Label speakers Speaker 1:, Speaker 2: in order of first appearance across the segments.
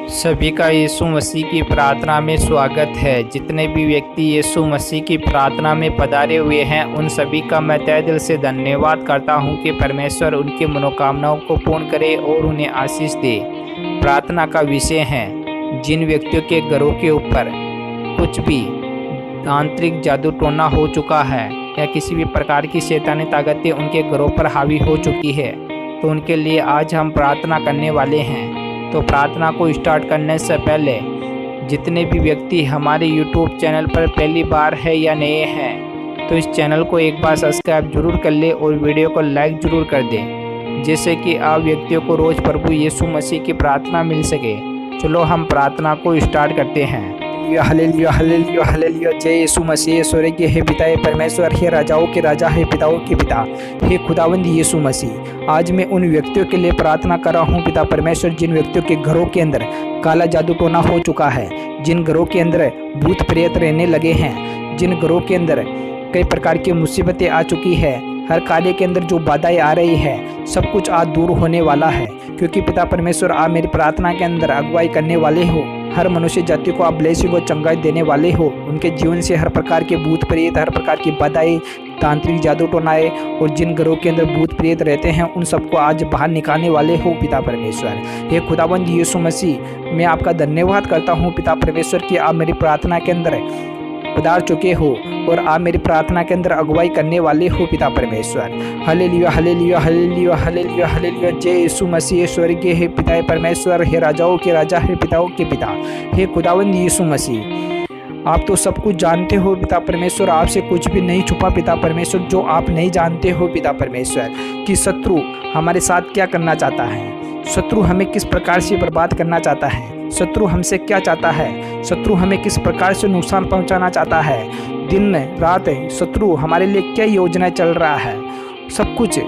Speaker 1: सभी का यीशु मसीह की प्रार्थना में स्वागत है। जितने भी व्यक्ति यीशु मसीह की प्रार्थना में पधारे हुए हैं उन सभी का मैं तहे दिल से धन्यवाद करता हूं कि परमेश्वर उनकी मनोकामनाओं को पूर्ण करे और उन्हें आशीष दे। प्रार्थना का विषय है, जिन व्यक्तियों के घरों के ऊपर कुछ भी आंतरिक जादू टोना हो चुका है या किसी भी प्रकार की शैतानी ताकतें उनके घरों पर हावी हो चुकी है, तो उनके लिए आज हम प्रार्थना करने वाले हैं। तो प्रार्थना को स्टार्ट करने से पहले जितने भी व्यक्ति हमारे YouTube चैनल पर पहली बार है या नए हैं, तो इस चैनल को एक बार सब्सक्राइब जरूर कर ले और वीडियो को लाइक जरूर कर दें, जिससे कि आप व्यक्तियों को रोज़ प्रभु यीशु मसीह की प्रार्थना मिल सके। चलो हम प्रार्थना को स्टार्ट करते हैं। Hallelujah hallelujah hallelujah. जय यीशु मसीह। स्वर्गीय हे पिता हे परमेश्वर, हे राजाओं के राजा, हे पिताओं के पिता, हे खुदावंद यीशु मसीह, आज मैं उन व्यक्तियों के लिए प्रार्थना कर रहा हूँ पिता परमेश्वर, जिन व्यक्तियों के घरों के अंदर काला जादू टोना हो चुका है, जिन घरों के अंदर भूत प्रेत रहने लगे हैं, जिन घरों के अंदर कई प्रकार की मुसीबतें आ चुकी है, हर कार्य के अंदर जो बाधाएं आ रही है, सब कुछ आज दूर होने वाला है। क्योंकि पिता परमेश्वर आप मेरी प्रार्थना के अंदर अगुवाई करने वाले हो। हर मनुष्य जाति को आप ब्लेसिंग और चंगाई देने वाले हो। उनके जीवन से हर प्रकार के भूत प्रेत, हर प्रकार की बाधाएं, तांत्रिक जादू टोनाए और जिन घरों के अंदर भूत प्रेत रहते हैं उन सबको आज बाहर निकालने वाले हो पिता परमेश्वर। हे खुदाबंद यीशु मसीह, मैं आपका धन्यवाद करता हूँ पिता परमेश्वर कि आप मेरी प्रार्थना के अंदर पधार चुके हो और आप मेरी प्रार्थना के अंदर अगुवाई करने वाले हो पिता परमेश्वर। Hallelujah hallelujah hallelujah hallelujah hallelujah. जय यीशु मसीह। स्वर्गीय हे पिता हे परमेश्वर, हे राजाओं के राजा, हे पिताओं के पिता, हे खुदावंद यीशु मसीह, आप तो सब कुछ जानते हो पिता परमेश्वर। आपसे कुछ भी नहीं छुपा पिता परमेश्वर। जो आप नहीं जानते हो पिता परमेश्वर कि शत्रु हमारे साथ क्या करना चाहता है, शत्रु हमें किस प्रकार से बर्बाद करना चाहता है, शत्रु हमसे क्या चाहता है, शत्रु हमें किस प्रकार से नुकसान पहुंचाना चाहता है, दिन रात शत्रु हमारे लिए क्या योजना चल रहा है, सब कुछ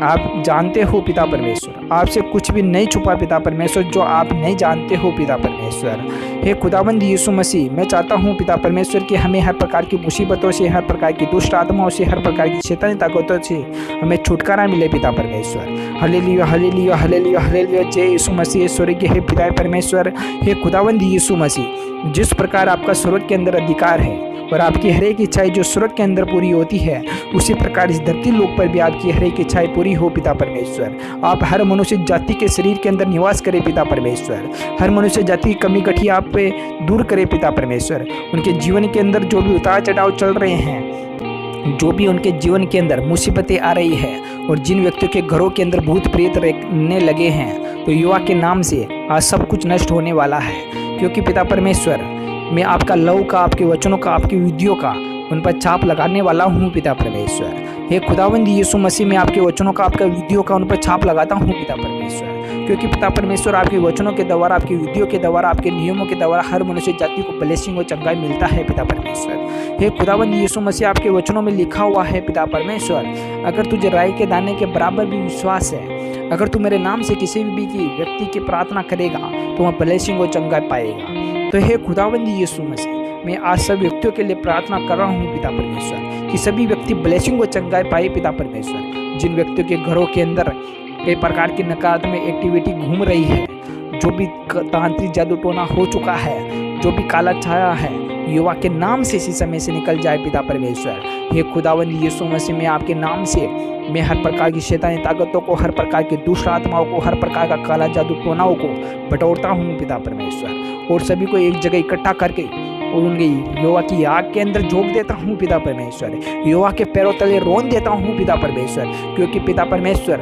Speaker 1: आप जानते हो पिता परमेश्वर। आपसे कुछ भी नहीं छुपा पिता परमेश्वर, जो आप नहीं जानते हो पिता परमेश्वर। हे खुदावंद यीशु मसीह, मैं चाहता हूँ पिता परमेश्वर कि हमें हर प्रकार की मुसीबतों से, हर प्रकार की दुष्ट आत्माओं से, हर प्रकार की शैतानी ताकतों से हमें छुटकारा मिले पिता परमेश्वर। Hallelujah hallelujah hallelujah hallelujah. जय यीशु मसीह। स्वर्गीय हे पिता परमेश्वर, हे खुदावंद यीशु मसीह, जिस प्रकार आपका स्वर्ग के अंदर अधिकार है और आपकी हर एक इच्छाएं जो स्वर्ग के अंदर पूरी होती है, उसी प्रकार इस धरती लोक पर भी आपकी हर एक इच्छाएं पूरी हो पिता परमेश्वर। आप हर मनुष्य जाति के शरीर के अंदर निवास करें पिता परमेश्वर। हर मनुष्य जाति की कमी कठी आप पे दूर करे पिता परमेश्वर। उनके जीवन के अंदर जो भी उतार चढ़ाव चल रहे हैं, जो भी उनके जीवन के अंदर मुसीबतें आ रही है और जिन व्यक्तियों के घरों के अंदर भूत प्रेत रहने लगे हैं, तो युवा के नाम से आज सब कुछ नष्ट होने वाला है। क्योंकि पिता परमेश्वर, मैं आपका लव का, आपके वचनों का, आपकी विधियों का उन पर छाप लगाने वाला हूँ पिता परमेश्वर। हे खुदावंद यीशु मसीह, मैं आपके वचनों का, आपका विधियों का उन पर छाप लगाता हूँ पिता परमेश्वर। क्योंकि पिता परमेश्वर, आपके वचनों के द्वारा, आपकी विधियों के द्वारा, आपके नियमों के द्वारा हर मनुष्य जाति को ब्लेसिंग और चंगाई मिलता है पिता परमेश्वर। हे खुदावंद यीशु मसीह, आपके वचनों में लिखा हुआ है पिता परमेश्वर, अगर तुझे राई के दाने के बराबर भी विश्वास है, अगर तू मेरे नाम से किसी भी व्यक्ति की प्रार्थना करेगा तो वह ब्लेसिंग और चंगाई पाएगा। तो हे खुदावंद यीशु मसीह, मैं आज सब व्यक्तियों के लिए प्रार्थना कर रहा हूँ पिता परमेश्वर कि सभी व्यक्ति ब्लेसिंग और चंगाई पाए पिता परमेश्वर। जिन व्यक्तियों के घरों के अंदर कई प्रकार की नकारात्मक एक्टिविटी घूम रही है, जो भी तांत्रिक जादू टोना हो चुका है, जो भी काला छाया है, युवा के नाम से इसी समय से निकल जाए पिता परमेश्वर। हे खुदावंद यीशु मसीह, मैं आपके नाम से मैं हर प्रकार की शैतानी ताकतों को, हर प्रकार की दुष्ट आत्माओं को, हर प्रकार का काला जादू टोनाओं को बटोरता हूँ पिता परमेश्वर और सभी को एक जगह इकट्ठा करके और उनकी युवा की आग के अंदर झोंक देता हूँ पिता परमेश्वर। युवा के पैरों तले रोन देता हूँ पिता परमेश्वर। क्योंकि पिता परमेश्वर,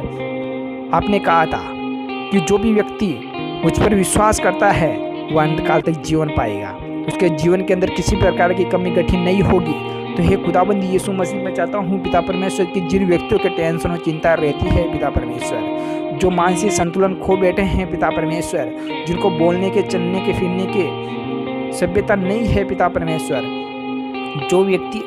Speaker 1: आपने कहा था कि जो भी व्यक्ति मुझ पर विश्वास करता है वह अंतकाल तक जीवन पाएगा, उसके जीवन के अंदर किसी प्रकार की कमी गठी नहीं होगी। तो हे खुदाबंद यीशु मसीह, मैं चाहता हूँ पिता परमेश्वर कि जिन व्यक्तियों के टेंशन और चिंता रहती है पिता परमेश्वर, जो मानसिक संतुलन खो बैठे हैं पिता परमेश्वर, जिनको बोलने के, चलने के, फिरने के सभ्यता नहीं है पिता परमेश्वर, जो व्यक्ति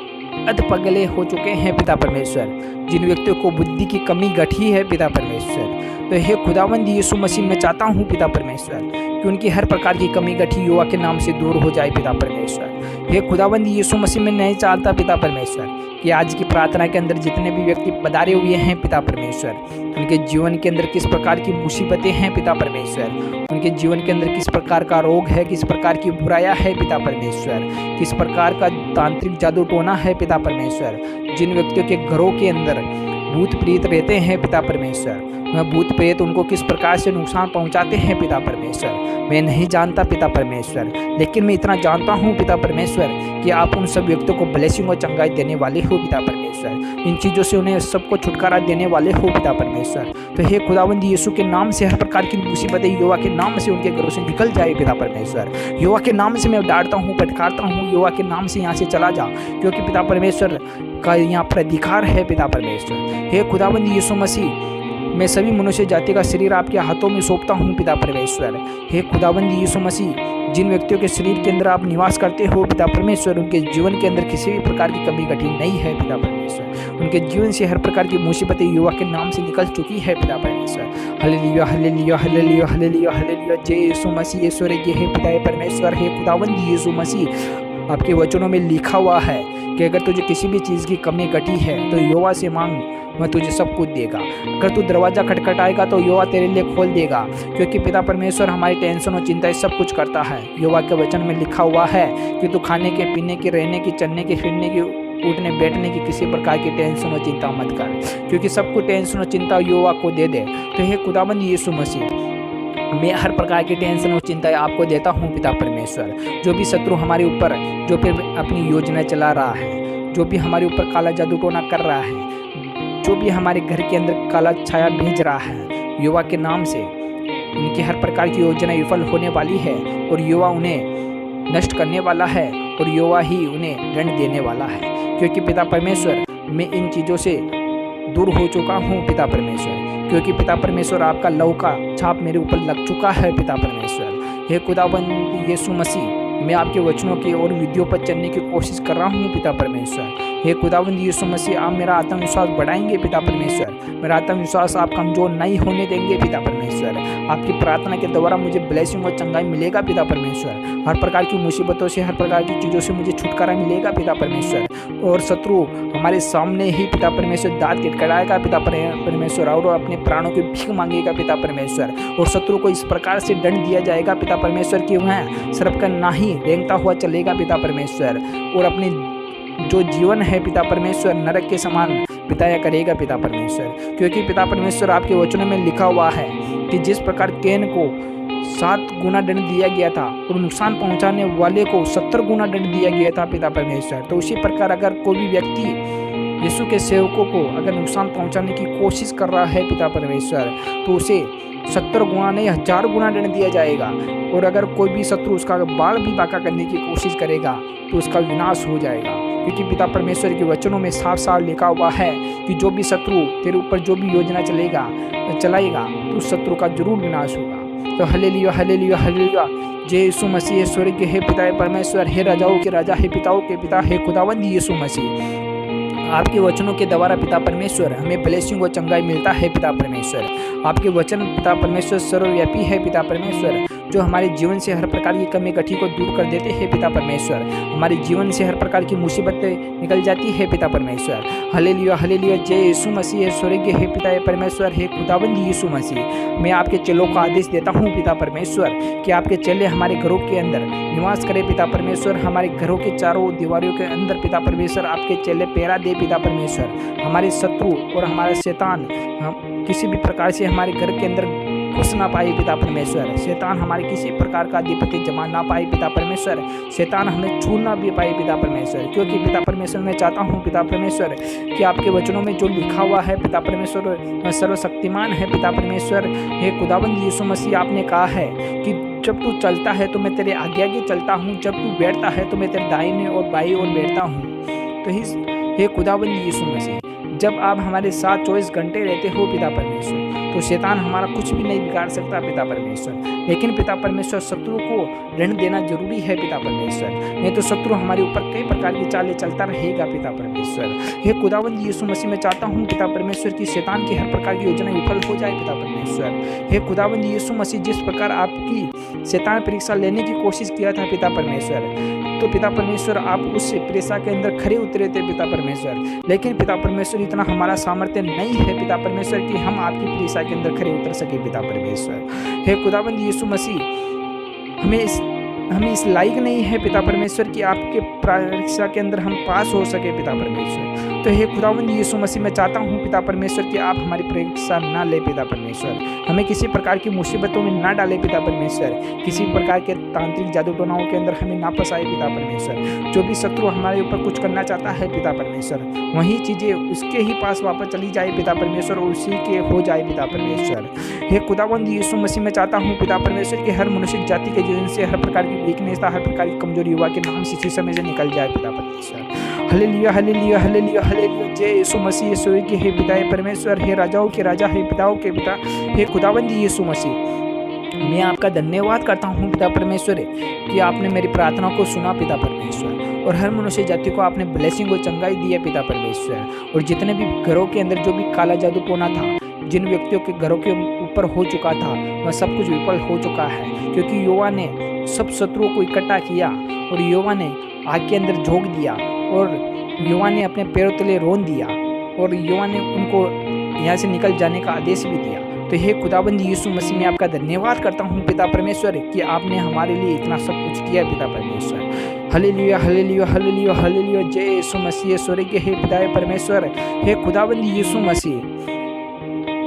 Speaker 1: अधपगले हो चुके हैं पिता परमेश्वर, जिन व्यक्तियों को बुद्धि की कमी गठी है पिता परमेश्वर, तो हे खुदावंद यीशु मसीह, मैं चाहता हूँ पिता परमेश्वर कि उनकी हर प्रकार की कमी गठी युवा के नाम से दूर हो जाए पिता परमेश्वर। हे खुदावंद यीशु मसीह, मैं नहीं चाहता पिता परमेश्वर कि आज की प्रार्थना के अंदर जितने भी व्यक्ति पधारे हुए हैं पिता परमेश्वर, उनके जीवन के अंदर किस प्रकार की मुसीबतें हैं पिता परमेश्वर, उनके जीवन के अंदर किस प्रकार का रोग है, किस प्रकार की बुराइयां है पिता परमेश्वर, किस प्रकार का तांत्रिक जादू टोना है पिता परमेश्वर, जिन व्यक्तियों के घरों के अंदर भूत प्रेत रहते हैं पिता परमेश्वर, वह भूत प्रेत उनको किस प्रकार से नुकसान पहुंचाते हैं पिता परमेश्वर, मैं नहीं जानता पिता परमेश्वर, लेकिन मैं इतना जानता हूं पिता परमेश्वर कि आप उन सब व्यक्तियों को ब्लेसिंग और चंगाई देने वाले हो पिता परमेश्वर, इन चीज़ों से उन्हें सबको छुटकारा देने वाले हो पिता परमेश्वर। तो हे खुदावंद यीशु के नाम से हर प्रकार की मुसीबतें युवा के नाम से उनके घरों से निकल जाए पिता परमेश्वर, युवा के नाम से मैं डांटता हूँ, फटकारता हूँ, युवा के नाम से यहाँ से चला जा, क्योंकि पिता परमेश्वर का यहाँ पर अधिकार है पिता परमेश्वर। हे खुदावंद यीशु मसीह, मैं सभी मनुष्य जाति का शरीर आपके हाथों में सौंपता हूँ पिता परमेश्वर। हे खुदावंद यीशु मसीह, जिन व्यक्तियों के शरीर के अंदर आप निवास करते हो पिता परमेश्वर, उनके जीवन के अंदर किसी भी प्रकार की कमी कठी नहीं है पिता परमेश्वर, उनके जीवन से हर प्रकार की मुसीबतें युवा के नाम से निकल चुकी है पिता परमेश्वर। Hallelujah hallelujah hallelujah hallelujah hallelujah, जय यीशु मसीह ईश्वर हे पिता परमेश्वर। हे खुदावंद यीशु मसीह, आपके वचनों में लिखा हुआ है कि अगर तुझे किसी भी चीज़ की कमी घटी है तो यहोवा से मांग, वह तुझे सब कुछ देगा। अगर तू दरवाज़ा खटखटाएगा तो यहोवा तेरे लिए खोल देगा, क्योंकि पिता परमेश्वर हमारी टेंशन और चिंताएं सब कुछ करता है। यहोवा के वचन में लिखा हुआ है कि तू खाने के, पीने के, रहने की, चलने की, फिरने की, उठने बैठने की किसी प्रकार की टेंशन और चिंता मत कर, क्योंकि सब कुछ टेंशन और चिंता यहोवा को दे दे। तो हे खुदावंद यीशु मसीह, मैं हर प्रकार की टेंशन और चिंताएं आपको देता हूँ पिता परमेश्वर। जो भी शत्रु हमारे ऊपर जो भी अपनी योजना चला रहा है, जो भी हमारे ऊपर काला जादू टोना कर रहा है, जो भी हमारे घर के अंदर काला छाया भेज रहा है, युवा के नाम से उनकी हर प्रकार की योजना विफल होने वाली है और युवा उन्हें नष्ट करने वाला है और युवा ही उन्हें दंड देने वाला है, क्योंकि पिता परमेश्वर मैं इन चीज़ों से दूर हो चुका हूँ पिता परमेश्वर, क्योंकि पिता परमेश्वर आपका लहू का छाप मेरे ऊपर लग चुका है पिता परमेश्वर। हे खुदावंद यीशु मसीह, मैं आपके वचनों की और विधियों पर चलने की कोशिश कर रहा हूँ पिता परमेश्वर। हे खुदावंद यीशु मसीह, आप मेरा आत्मविश्वास बढ़ाएंगे पिता परमेश्वर, मेरा आत्मविश्वास आप कमजोर नहीं होने देंगे पिता परमेश्वर। आपकी प्रार्थना के द्वारा मुझे ब्लेसिंग और चंगाई मिलेगा पिता परमेश्वर, हर प्रकार की मुसीबतों से, हर प्रकार की चीज़ों से मुझे छुटकारा मिलेगा पिता परमेश्वर, और शत्रु हमारे सामने ही पिता परमेश्वर दांत खटखटाएगा पिता परमेश्वर, और अपने प्राणों की भीख मांगेगा पिता परमेश्वर, और शत्रु को इस प्रकार से दंड दिया जाएगा पिता परमेश्वर कि वह सर्प का नाही रेंगता हुआ चलेगा पिता परमेश्वर, और अपने जो जीवन है पिता परमेश्वर नरक के समान बिताया करेगा पिता परमेश्वर, क्योंकि पिता परमेश्वर आपके वचनों में लिखा हुआ है कि जिस प्रकार कैन को 7 गुना दंड दिया गया था और नुकसान पहुंचाने वाले को 70 गुना दंड दिया गया था पिता परमेश्वर, तो उसी प्रकार अगर कोई भी व्यक्ति यीशु के सेवकों को अगर नुकसान पहुंचाने की कोशिश कर रहा है पिता परमेश्वर, तो उसे 70 गुना नहीं 1000 गुना दंड दिया जाएगा, और अगर कोई भी शत्रु उसका बाल भी बांका करने की कोशिश करेगा तो उसका विनाश हो जाएगा, क्योंकि पिता परमेश्वर के वचनों में साफ साफ लिखा हुआ है कि जो भी शत्रु तेरे ऊपर जो भी योजना चलाएगा तो उस शत्रु का जरूर विनाश होगा। तो हालेलुया हालेलुया हालेलुया, जय यीशु मसीह स्वर्ग हे पिता परमेश्वर, हे राजाओं के राजा, हे पिताओं के पिता, हे खुदावंद यीशु मसीह, आपके वचनों के द्वारा पिता परमेश्वर हमें ब्लेसिंग और चंगाई मिलता है पिता परमेश्वर। आपके वचन पिता परमेश्वर सर्वव्यापी है पिता परमेश्वर, जो हमारे जीवन से हर प्रकार की कमी कठी को दूर कर देते हैं पिता परमेश्वर, हमारे जीवन से हर प्रकार की मुसीबतें निकल जाती है पिता परमेश्वर। हालेलुया हालेलुया, जय यीशु मसीह स्वर्ग हे पिता परमेश्वर, हे खुदावंद यीशु मसीह, मैं आपके चेलों को आदेश देता हूँ पिता परमेश्वर कि आपके चेले हमारे घरों के अंदर निवास करें पिता परमेश्वर, हमारे घरों के चारों दीवारों के अंदर पिता परमेश्वर आपके चेले पहरा दे पिता परमेश्वर, हमारे शत्रु और हमारा शैतान किसी भी प्रकार से हमारे घर के अंदर घुस ना पाए पिता परमेश्वर, शैतान हमारे किसी प्रकार का अधिपति जमा ना पाए पिता परमेश्वर, शैतान हमें छू ना भी पाए पिता परमेश्वर, क्योंकि पिता परमेश्वर मैं चाहता हूँ पिता परमेश्वर कि आपके वचनों में जो लिखा हुआ है पिता परमेश्वर सर्वशक्तिमान है पिता परमेश्वर। हे खुदावंद यीशु मसीह, आपने कहा है कि जब तू चलता है तो मैं तेरे आगे आगे चलता हूँ, जब तू बैठता है तो मैं तेरे दाहिने और बाईं ओर बैठता हूँ। तो हे खुदावंद यीशु मसीह, जब आप हमारे साथ 24 घंटे रहते हो पिता परमेश्वर, तो शैतान हमारा कुछ भी नहीं बिगाड़ सकता पिता परमेश्वर। लेकिन पिता परमेश्वर शत्रु को ऋण देना जरूरी है पिता परमेश्वर, नहीं तो शत्रु हमारे ऊपर कई प्रकार की चालें चलता रहेगा पिता परमेश्वर। हे खुदावंद यीशु मसीह में चाहता हूँ पिता परमेश्वर की शैतान की हर प्रकार की योजना विफल हो जाए पिता परमेश्वर। हे खुदावंद यीशु मसीह, जिस प्रकार आपकी शैतान परीक्षा लेने की कोशिश किया था पिता परमेश्वर, तो पिता परमेश्वर आप उस परीक्षा के अंदर खड़े उतरे थे पिता परमेश्वर। लेकिन पिता परमेश्वर इतना हमारा सामर्थ्य नहीं है पिता परमेश्वर कि हम आपकी परीक्षा के अंदर खड़े उतर सके पिता परमेश्वर। हे खुदावंद यीशु मसीह, हमें इस लायक नहीं है पिता परमेश्वर कि आपके परीक्षा के अंदर हम पास हो सके पिता परमेश्वर। तो हे खुदावंद यीशु मसीह, मैं चाहता हूँ पिता परमेश्वर कि आप हमारी परीक्षा ना ले पिता परमेश्वर, हमें किसी प्रकार की मुसीबतों में ना डाले पिता परमेश्वर, किसी प्रकार के तांत्रिक जादू टोनाओं के अंदर हमें ना फंसाए पिता परमेश्वर। जो भी शत्रु हमारे ऊपर कुछ करना चाहता है पिता परमेश्वर, वही चीज़ें उसके ही पास वापस चली जाए पिता परमेश्वर और उसी के हो जाए पिता परमेश्वर। हे खुदावंद यीशु मसीह, मैं चाहता हूँ पिता परमेश्वर कि हर मनुष्य जाति के जीवन से हर प्रकार की वीकनेस, हर प्रकार की कमजोरी युवा के नाम से इसी समय से निकल जाए पिता परमेश्वर। हालेलुया हालेलुया हालेलुया हालेलुया, जय यीशु मसीह। यीशु के हे पिता परमेश्वर, हे राजाओं के राजा, हे पिताओं के पिता, हे खुदावंद यीशु मसीह, मैं आपका धन्यवाद करता हूँ पिता परमेश्वर कि आपने मेरी प्रार्थना को सुना पिता परमेश्वर, और हर मनुष्य जाति को आपने ब्लेसिंग और चंगाई दी है पिता परमेश्वर। और जितने भी घरों के अंदर जो भी काला जादू टोना था, जिन व्यक्तियों के घरों के ऊपर हो चुका था, वह सब कुछ विफल हो चुका है, क्योंकि यहोवा ने सब शत्रुओं को इकट्ठा किया और यहोवा ने आग के अंदर झोंक दिया और यहोवा ने अपने पैरों तले रोन दिया और यहोवा ने उनको यहाँ से निकल जाने का आदेश भी दिया। तो हे खुदाबंद यीशु मसीह, मैं आपका धन्यवाद करता हूँ पिता परमेश्वर कि आपने हमारे लिए इतना सब कुछ किया पिता परमेश्वर। हालेलुया हालेलुया हालेलुया हालेलुया, जय यीशु मसीह। स्वर्गीय हे पिता परमेश्वर, हे खुदाबंद यीशु मसीह,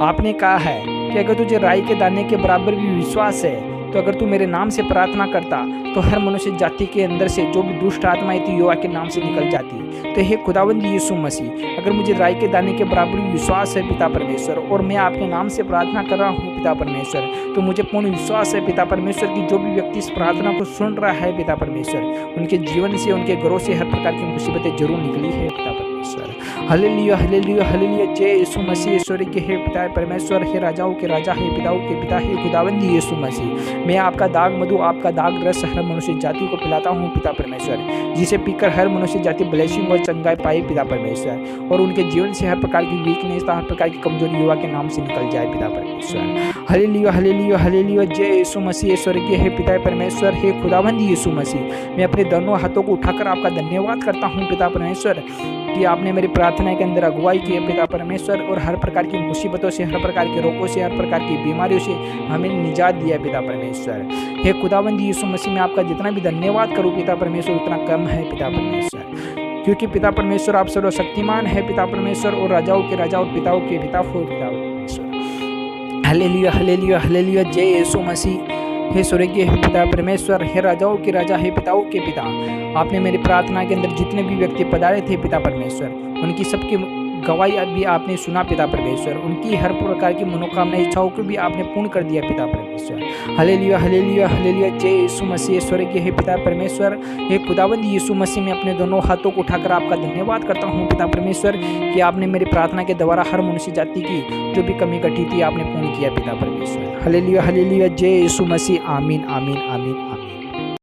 Speaker 1: आपने कहा है कि अगर तुझे राई के दाने के बराबर भी विश्वास है, तो अगर तू मेरे नाम से प्रार्थना करता तो हर मनुष्य जाति के अंदर से जो भी दुष्ट आत्माएं थी यहोवा के नाम से निकल जाती। तो हे खुदावंद यीशु मसीह, अगर मुझे राई के दाने के बराबर विश्वास है पिता परमेश्वर, और मैं आपके नाम से प्रार्थना कर रहा हूँ पिता परमेश्वर, तो मुझे पूर्ण विश्वास है पिता परमेश्वर कि जो भी व्यक्ति इस प्रार्थना को सुन रहा है पिता परमेश्वर, उनके जीवन से, उनके घरों से हर प्रकार की मुसीबतें जरूर निकली है पिता परमेश्वर। हालेलुया हालेलुया हालेलुया, जय यीशु मसीह। स्वर्गीय हे पिता परमेश्वर, हे राजाओं के राजा, हे पिताओं के पिता, हे खुदावंद यीशु मसीह, मैं आपका दाग मधु, आपका दाग रस हर मनुष्य जाति को पिलाता हूँ पिता परमेश्वर, जिसे पीकर हर मनुष्य जाति ब्लेसिंग और चंगाई पाए पिता परमेश्वर, और उनके जीवन से हर प्रकार की वीकनेस, हर प्रकार की कमजोरी युवा के नाम से निकल जाए पिता परमेश्वर। हालेलुया हालेलुया हालेलुया, जय यीशु मसीह। स्वर्गीय हे पिता परमेश्वर, हे खुदावंद यीशु मसीह, मैं अपने दोनों हाथों को उठाकर आपका धन्यवाद करता हूँ पिता परमेश्वर कि आपने मेरी प्रार्थना के अंदर अगुवाई की है पिता परमेश्वर, और हर प्रकार की मुसीबतों से, हर प्रकार के रोगों से, हर प्रकार की बीमारियों से हमें निजात दिया पिता परमेश्वर। हे खुदावंद यीशु मसीह, मैं आपका जितना भी धन्यवाद करूं पिता परमेश्वर उतना कम है पिता परमेश्वर, क्योंकि पिता परमेश्वर आप सर्वशक्तिमान है पिता परमेश्वर, और राजाओं के राजा और पिताओं के पिता हो पिता परमेश्वर। हालेलुया हालेलुया हालेलुया, जय यीशु मसीह। हे स्वर्गीय हे पिता परमेश्वर, हे राजाओं के राजा, हे पिताओं के पिता, आपने मेरी प्रार्थना के अंदर जितने भी व्यक्ति पधारे थे पिता परमेश्वर, उनकी सबकी गवाही भी आपने सुना पिता परमेश्वर, उनकी हर प्रकार की मनोकामना इच्छाओं को भी आपने पूर्ण कर दिया पिता परमेश्वर। हालेलुया हालेलुया हालेलुया, जय यीशु मसीह। स्वर्गीय हे पिता परमेश्वर, हे खुदावंद यीशु मसीह, मैं अपने दोनों हाथों को उठाकर आपका धन्यवाद करता हूँ पिता परमेश्वर कि आपने मेरी प्रार्थना के द्वारा हर मनुष्य जाति की जो भी कमी घटी थी आपने पूर्ण किया पिता परमेश्वर। हालेलुया हालेलुया, जय यीशु मसीह। आमीन आमीन आमीन आमीन।